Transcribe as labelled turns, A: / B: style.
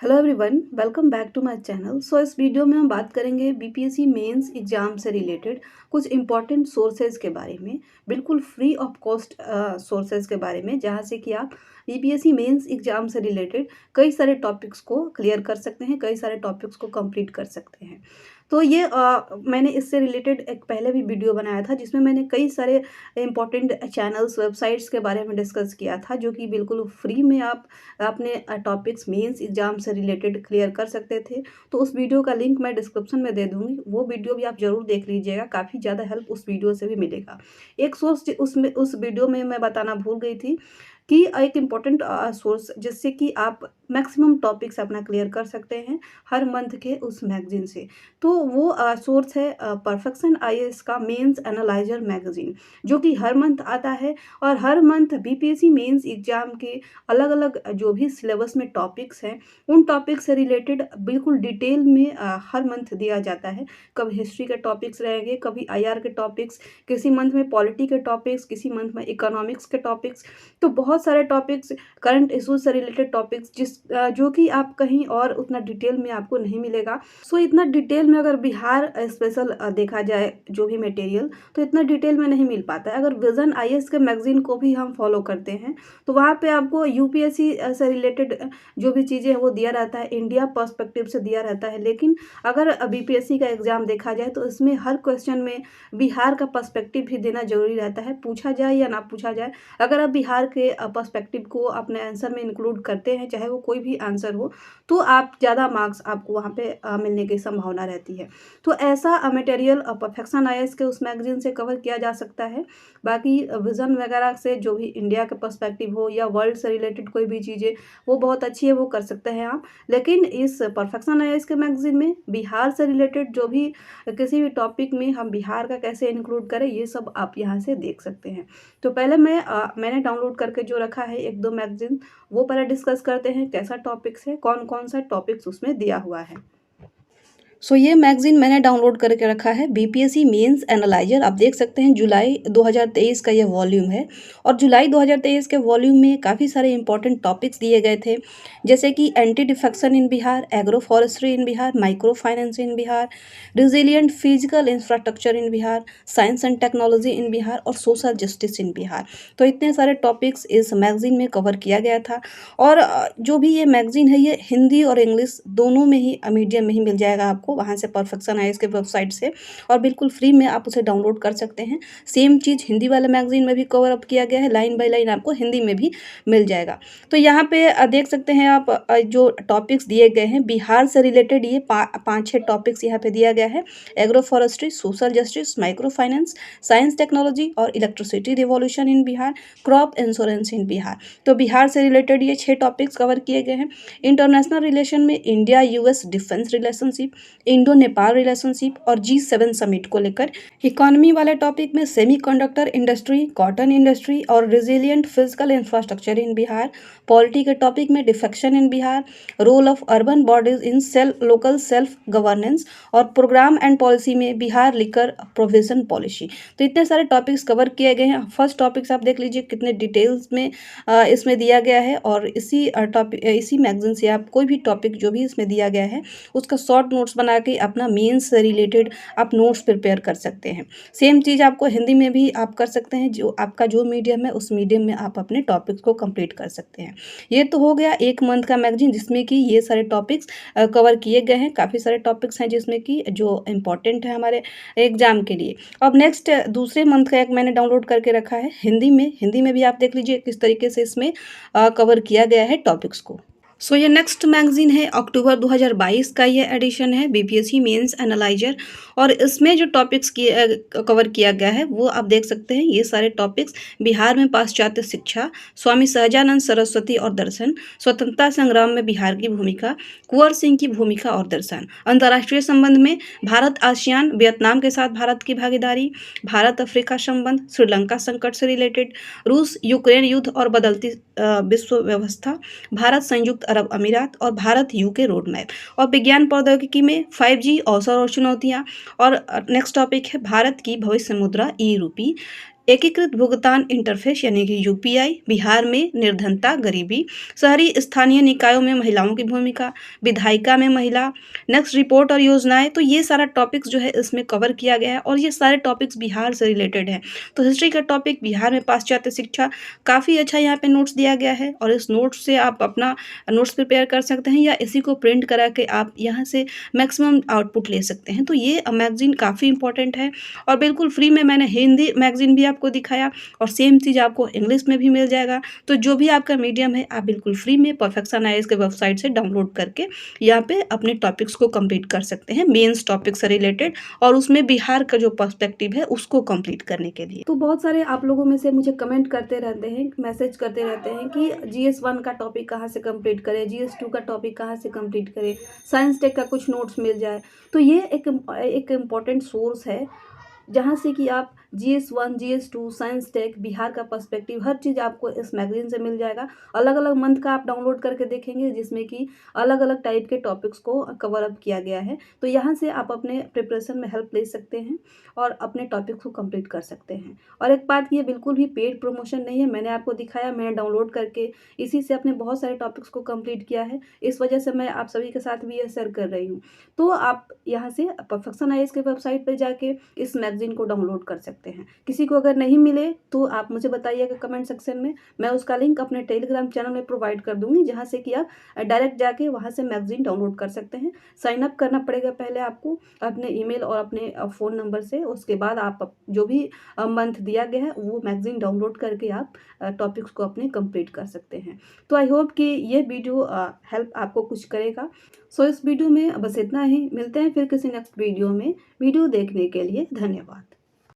A: Hello everyone, welcome back to my channel. इस video में हम बात करेंगे बीपीएससी मेंस एग्जाम से रिलेटेड कुछ इंपॉर्टेंट सोर्सेज के बारे में, बिल्कुल फ्री ऑफ कॉस्ट सोर्सेज के बारे में, जहां से कि आप बीपीएससी मेंस एग्जाम से रिलेटेड कई सारे टॉपिक्स को क्लियर कर सकते हैं, कई सारे टॉपिक्स को कंप्लीट कर सकते हैं। तो ये मैंने इससे रिलेटेड एक पहले भी वीडियो बनाया था जिसमें मैंने कई सारे इंपॉर्टेंट चैनल्स वेबसाइट्स के बारे में डिस्कस किया था, जो कि बिल्कुल फ्री में आप अपने टॉपिक्स मेंस एग्जाम से रिलेटेड क्लियर कर सकते थे। तो उस वीडियो का लिंक मैं डिस्क्रिप्शन में दे दूंगी, वो वीडियो भी आप जरूर देख लीजिएगा, काफ़ी ज़्यादा हेल्प उस वीडियो से भी मिलेगा। एक सोर्स उसमें उस वीडियो में मैं बताना भूल गई थी कि एक इम्पॉर्टेंट सोर्स जिससे कि आप मैक्सिमम टॉपिक्स अपना क्लियर कर सकते हैं हर मंथ के उस मैगजीन से। तो वो सोर्स है परफेक्शन आईएएस का मेंस एनालाइजर मैगजीन, जो कि हर मंथ आता है और हर मंथ बीपीएससी मेंस एग्जाम के अलग अलग जो भी सिलेबस में टॉपिक्स हैं उन टॉपिक्स से रिलेटेड बिल्कुल डिटेल में हर मंथ दिया जाता है। कभी हिस्ट्री के टॉपिक्स रहेंगे, कभी आईआर के टॉपिक्स, किसी मंथ में पॉलिटी के टॉपिक्स, किसी मंथ में इकोनॉमिक्स के टॉपिक्स। तो बहुत सारे टॉपिक्स, करंट इशूज से रिलेटेड टॉपिक्स जो कि आप कहीं और उतना डिटेल में आपको नहीं मिलेगा। इतना डिटेल में अगर बिहार स्पेशल देखा जाए जो भी मटेरियल, तो इतना डिटेल में नहीं मिल पाता है। अगर विजन आईएएस के मैगजीन को भी हम फॉलो करते हैं तो वहाँ पे आपको यूपीएससी से रिलेटेड जो भी चीज़ें हैं वो दिया रहता है, इंडिया पर्सपेक्टिव से दिया रहता है। लेकिन अगर बीपीएससी का एग्जाम देखा जाए तो इसमें हर क्वेश्चन में बिहार का पर्सपेक्टिव भी देना जरूरी रहता है, पूछा जाए या ना पूछा जाए। अगर आप बिहार के पर्सपेक्टिव को अपने आंसर में इंक्लूड करते हैं, चाहे वो कोई भी आंसर हो, तो आप ज़्यादा मार्क्स आपको वहाँ पे मिलने की संभावना रहती है। तो ऐसा मटेरियल परफेक्शन आईएएस के उस मैगजीन से कवर किया जा सकता है। बाकी विज़न वगैरह से जो भी इंडिया का पर्सपेक्टिव हो या वर्ल्ड से रिलेटेड कोई भी चीज़ें, वो बहुत अच्छी है, वो कर सकते हैं आप। लेकिन इस परफेक्शन आईएएस के मैगजीन में बिहार से रिलेटेड जो भी किसी भी टॉपिक में हम बिहार का कैसे इंक्लूड करें, ये सब आप यहाँ से देख सकते हैं। तो पहले मैंने डाउनलोड करके जो रखा है एक दो मैगजीन, वो पहले डिस्कस करते हैं कैसा टॉपिक्स है, कौन कौन सा टॉपिक्स उसमें दिया हुआ है। ये मैगजीन मैंने डाउनलोड करके रखा है, बीपीएससी मेंस एनालाइजर। आप देख सकते हैं जुलाई 2023 का ये वॉल्यूम है और जुलाई 2023 के वॉल्यूम में काफ़ी सारे इंपॉर्टेंट टॉपिक्स दिए गए थे, जैसे कि anti defection in Bihar, agro forestry in Bihar, micro finance in Bihar, resilient physical infrastructure in Bihar, science and technology in Bihar और सोशल जस्टिस इन बिहार। तो इतने सारे टॉपिक्स इस मैगजीन में कवर किया गया था। और जो भी ये मैगजीन है ये हिंदी और इंग्लिश दोनों में ही, मीडियम में ही मिल जाएगा आपको वहाँ से, परफेक्शन आईएएस के वेबसाइट से, और बिल्कुल फ्री में आप उसे डाउनलोड कर सकते हैं। सेम चीज़ हिंदी वाले मैगजीन में भी कवर अप किया गया है, लाइन बाय लाइन आपको हिंदी में भी मिल जाएगा। तो यहाँ पे देख सकते हैं आप जो टॉपिक्स दिए गए हैं बिहार से रिलेटेड, ये 5-6 टॉपिक्स यहाँ पे दिया गया है। Agro forestry, social justice, micro finance, science technology और electricity revolution in Bihar, crop insurance in Bihar. तो बिहार से रिलेटेड ये 6 टॉपिक्स कवर किए गए हैं। इंटरनेशनल रिलेशन में India US defence relationship, Indo Nepal relationship और G7 समिट को लेकर। इकोनॉमी वाले टॉपिक में सेमीकंडक्टर इंडस्ट्री, कॉटन इंडस्ट्री और resilient physical infrastructure in Bihar. Polity के टॉपिक में defection in Bihar, role of urban bodies in local self governance और प्रोग्राम एंड पॉलिसी में बिहार लिकर प्रोविजन पॉलिसी। तो इतने सारे टॉपिक्स कवर किए गए हैं। फर्स्ट टॉपिक्स आप देख लीजिए कितने डिटेल्स में इसमें दिया गया है, और इसी मैगजीन से आप कोई भी टॉपिक जो भी इसमें दिया गया है उसका शॉर्ट नोट्स बना के अपना मेंस से रिलेटेड आप नोट्स प्रिपेयर कर सकते हैं। सेम चीज़ आपको हिंदी में भी आप कर सकते हैं, जो आपका जो मीडियम है उस मीडियम में आप अपने टॉपिक्स को कंप्लीट कर सकते हैं। ये तो हो गया एक मंथ का मैगजीन जिसमें कि ये सारे टॉपिक्स कवर किए गए हैं। काफ़ी सारे टॉपिक्स हैं जिसमें कि जो इम्पोर्टेंट है हमारे एग्जाम के लिए। अब नेक्स्ट दूसरे मंथ का एक मैंने डाउनलोड करके रखा है हिंदी में भी आप देख लीजिए किस तरीके से इसमें कवर किया गया है टॉपिक्स को। ये नेक्स्ट मैगजीन है, अक्टूबर 2022 का ये एडिशन है, बीपीएससी मेंस एनालाइजर। और इसमें जो टॉपिक्स कवर किया गया है वो आप देख सकते हैं। ये सारे टॉपिक्स बिहार में पाश्चात्य शिक्षा, स्वामी सहजानंद सरस्वती और दर्शन, स्वतंत्रता संग्राम में बिहार की भूमिका, कुंवर सिंह की भूमिका और दर्शन, अंतर्राष्ट्रीय संबंध में भारत आसियान, वियतनाम के साथ भारत की भागीदारी, भारत अफ्रीका संबंध, श्रीलंका संकट से रिलेटेड, रूस यूक्रेन युद्ध और बदलती विश्व व्यवस्था, भारत संयुक्त अरब अमीरात और भारत यूके रोड मैप। और विज्ञान प्रौद्योगिकी में 5G अवसर और चुनौतियाँ। और नेक्स्ट टॉपिक है भारत की भविष्य मुद्रा ई रूपी, एकीकृत भुगतान इंटरफेस यानी कि यूपीआई, बिहार में निर्धनता गरीबी, शहरी स्थानीय निकायों में महिलाओं की भूमिका, विधायिका में महिला, नेक्स्ट रिपोर्ट और योजनाएं। तो ये सारा टॉपिक्स जो है इसमें कवर किया गया है और ये सारे टॉपिक्स बिहार से रिलेटेड हैं। तो हिस्ट्री का टॉपिक बिहार में पाश्चात्य शिक्षा काफ़ी अच्छा यहाँ पे नोट्स दिया गया है और इस नोट्स से आप अपना नोट्स प्रिपेयर कर सकते हैं या इसी को प्रिंट करा के आप यहाँ से मैक्सिमम आउटपुट ले सकते हैं। तो ये मैगजीन काफ़ी इंपॉर्टेंट है और बिल्कुल फ्री में मैंने हिंदी मैगजीन भी आपको दिखाया और सेम चीज़ आपको इंग्लिश में भी मिल जाएगा। तो जो भी आपका मीडियम है आप बिल्कुल फ्री में परफेक्शन आईएएस के वेबसाइट से डाउनलोड करके यहाँ पे अपने टॉपिक्स को कंप्लीट कर सकते हैं, मेंस टॉपिक से रिलेटेड और उसमें बिहार का जो पर्सपेक्टिव है उसको कंप्लीट करने के लिए। तो बहुत सारे आप लोगों में से मुझे कमेंट करते रहते हैं, मैसेज करते रहते हैं कि GS1 का टॉपिक कहाँ से कंप्लीट करें, GS2 का टॉपिक कहाँ से कंप्लीट करें, साइंस टेक का कुछ नोट्स मिल जाए। तो ये एक इम्पॉर्टेंट सोर्स है जहाँ से कि आप GS1, GS2, science tech, Bihar का पर्सपेक्टिव हर चीज़ आपको इस मैगज़ीन से मिल जाएगा। अलग-अलग मंथ का आप डाउनलोड करके देखेंगे जिसमें कि अलग-अलग टाइप के टॉपिक्स को कवर अप किया गया है। तो यहाँ से आप अपने प्रिपरेशन में हेल्प ले सकते हैं और अपने टॉपिक्स को कंप्लीट कर सकते हैं। और एक बात, ये बिल्कुल भी पेड प्रमोशन नहीं है, मैंने आपको दिखाया, मैंने डाउनलोड करके इसी से अपने बहुत सारे टॉपिक्स को कंप्लीट किया है। इस वजह से मैं आप सभी के साथ भी ये शेयर कर रही हूँ। तो आप यहाँ से परफेक्शन आईएएस के वेबसाइट पे जाके इस मैगज़ीन को डाउनलोड कर सकते हैं। किसी को अगर नहीं मिले तो आप मुझे बताइएगा कमेंट सेक्शन में, मैं उसका लिंक अपने टेलीग्राम चैनल में प्रोवाइड कर दूँगी जहाँ से कि आप डायरेक्ट जाके वहाँ से मैगज़ीन डाउनलोड कर सकते हैं। साइन अप करना पड़ेगा पहले आपको अपने ईमेल और अपने फ़ोन नंबर से, उसके बाद आप जो भी मंथ दिया गया है वो मैगज़ीन डाउनलोड करके आप टॉपिक्स को अपने कंप्लीट कर सकते हैं। तो आई होप कि ये वीडियो हेल्प आपको कुछ करेगा। सो इस वीडियो में बस इतना ही, मिलते हैं फिर किसी नेक्स्ट वीडियो में। वीडियो देखने के लिए धन्यवाद।